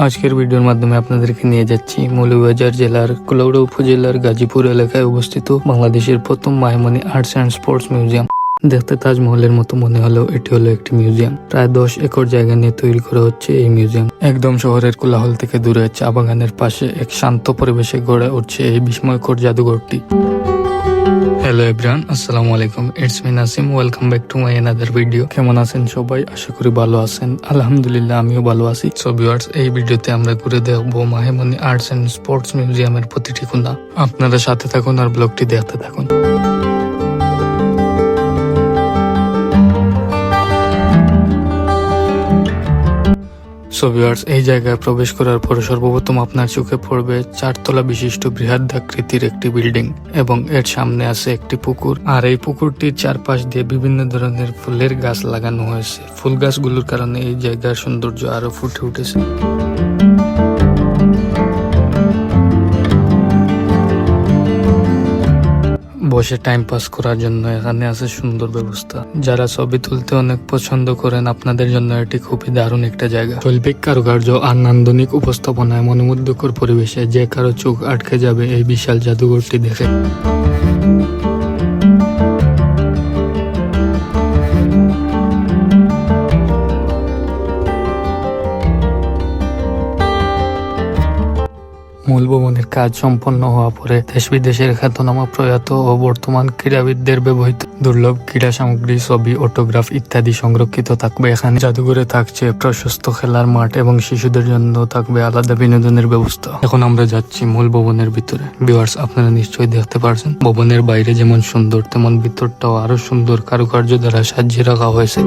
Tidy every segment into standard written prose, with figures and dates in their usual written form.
আজকের ভিডিওর মাধ্যমে আপনাদেরকে নিয়ে যাচ্ছি মৌলভীবাজার জেলার কুলাউড়া উপজেলার গাজীপুর এলাকায় অবস্থিত বাংলাদেশের প্রথম Mayamoni arts and sports museum. দেখতে তাজমহলের মতো মনে হলেও এটি হলো একটি মিউজিয়াম। প্রায় 10 একর জায়গা নিয়ে তৈরি করা হচ্ছে এই মিউজিয়াম। একদম শহরের কোলাহল থেকে দূরে চা বাগানের পাশে এক শান্ত পরিবেশে গড়ে উঠছে এই বিস্ময়কর জাদুঘরটি। হ্যালো এভরিওয়ান, আসসালামু আলাইকুম। It's me Nasim. Welcome back to my another video. কেমন আছেন সবাই? আশা করি ভালো আছেন। আলহামদুলিল্লাহ, আমিও ভালো আছি। সো ভিউয়ার্স, এই ভিডিওতে আমরা ঘুরে দেখবো মায়ামণি আর্টস অ্যান্ড স্পোর্টস মিউজিয়ামের প্রতিটি কোণা। আপনারা সাথে থাকুন আর ব্লগটি দেখতে থাকুন। সো ভিউয়ার্স, এই জায়গায় প্রবেশ করার পর সর্বপ্রথম আপনার চোখে পড়বে 4 তলা বিশিষ্ট বৃহদাকৃতির একটি বিল্ডিং এবং এর সামনে আছে একটি পুকুর। আর এই পুকুরটির চারপাশ দিয়ে বিভিন্ন ধরনের ফুলের গাছ লাগানো হয়েছে। ফুল গাছগুলোর কারণে এই জায়গার সৌন্দর্য আরো ফুটে উঠেছে। বসে টাইম পাস করার জন্য এখানে আছে সুন্দর ব্যবস্থা। যারা ছবি তুলতে অনেক পছন্দ করেন, আপনাদের জন্য এটি খুবই দারুণ একটা জায়গা। শৈল্পিক কারুকার্য আর নান্দনিক উপস্থাপনায় মনোমুগ্ধকর পরিবেশে যে কারো চোখ আটকে যাবে এই বিশাল জাদুঘরটি দেখে। মূল ভবনের কাজ সম্পন্ন হওয়া পরে দেশ বিদেশের খ্যাতনামা প্রয়াত ও বর্তমান ক্রীড়াবিদদের ব্যবহৃত দুর্লভ ক্রীড়া সামগ্রী, ছবি, অটোগ্রাফ ইত্যাদি সংরক্ষিত থাকবে এখানে। জাদুঘরে থাকছে প্রশস্ত খেলার মাঠ এবং শিশুদের জন্য থাকবে আলাদা বিনোদনের ব্যবস্থা। এখন আমরা যাচ্ছি মূল ভবনের ভিতরে। ভিউয়ার্স, আপনারা নিশ্চয়ই দেখতে পারছেন ভবনের বাইরে যেমন সুন্দর, তেমন ভিতরটাও আরো সুন্দর কারুকার্য দ্বারা সাজিয়ে রাখা হয়েছে।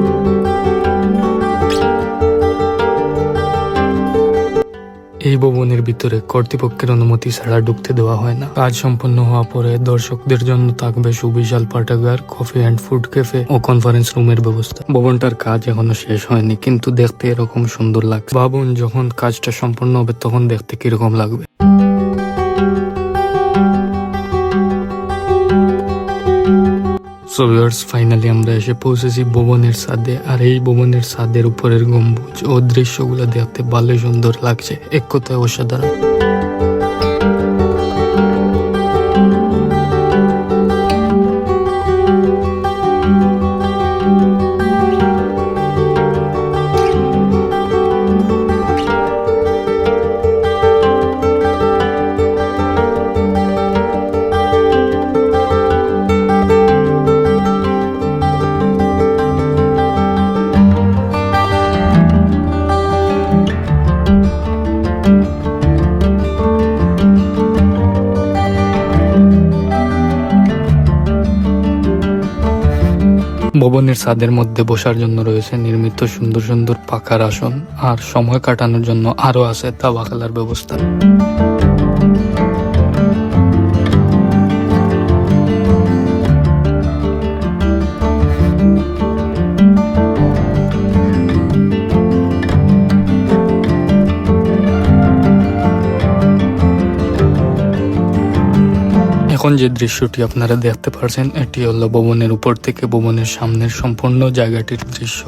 এই ভবনের ভিতরে কর্তৃপক্ষের অনুমতি ছাড়া ঢুকতে দেওয়া হয় না। কাজ সম্পন্ন হওয়া পরে দর্শকদের জন্য থাকবে সুবিশাল পাঠাগার, কফি অ্যান্ড ফুড ক্যাফে ও কনফারেন্স রুমের ব্যবস্থা। ভবনটার কাজ এখনো শেষ হয়নি, কিন্তু দেখতে এরকম সুন্দর লাগছে। ভাবুন, যখন কাজটা সম্পন্ন হবে তখন দেখতে কিরকম লাগবে। সো ভিউয়ার্স, ফাইনালি আমরা এসে পৌঁছেছি ভবনের ছাদে। আর এই ভবনের ছাদের উপরের গম্বুজ ও দৃশ্যগুলো দেখতে ভালোই সুন্দর লাগছে, এক কথায় অসাধারণ। ভবনের ছাদের মধ্যে বসার জন্য রয়েছে নির্মিত সুন্দর সুন্দর পাকার আসন, আর সময় কাটানোর জন্য আরো আছে দাবা খেলার ব্যবস্থা। এখন যে দৃশ্যটি আপনারা দেখতে পাচ্ছেন, এটি হলো ভবনের উপর থেকে ভবনের সামনের সম্পূর্ণ জায়গাটির দৃশ্য।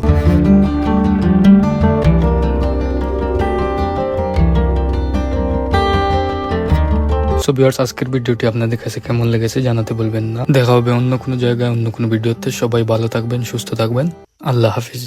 সো ভিউয়ার্স, আজকের ভিডিওটি আপনাদের কাছে কেমন লেগেছে জানাতে ভুলবেন না। দেখা হবে অন্য কোনো জায়গায়, অন্য কোনো ভিডিওতে। সবাই ভালো থাকবেন, সুস্থ থাকবেন। আল্লাহ হাফিজ।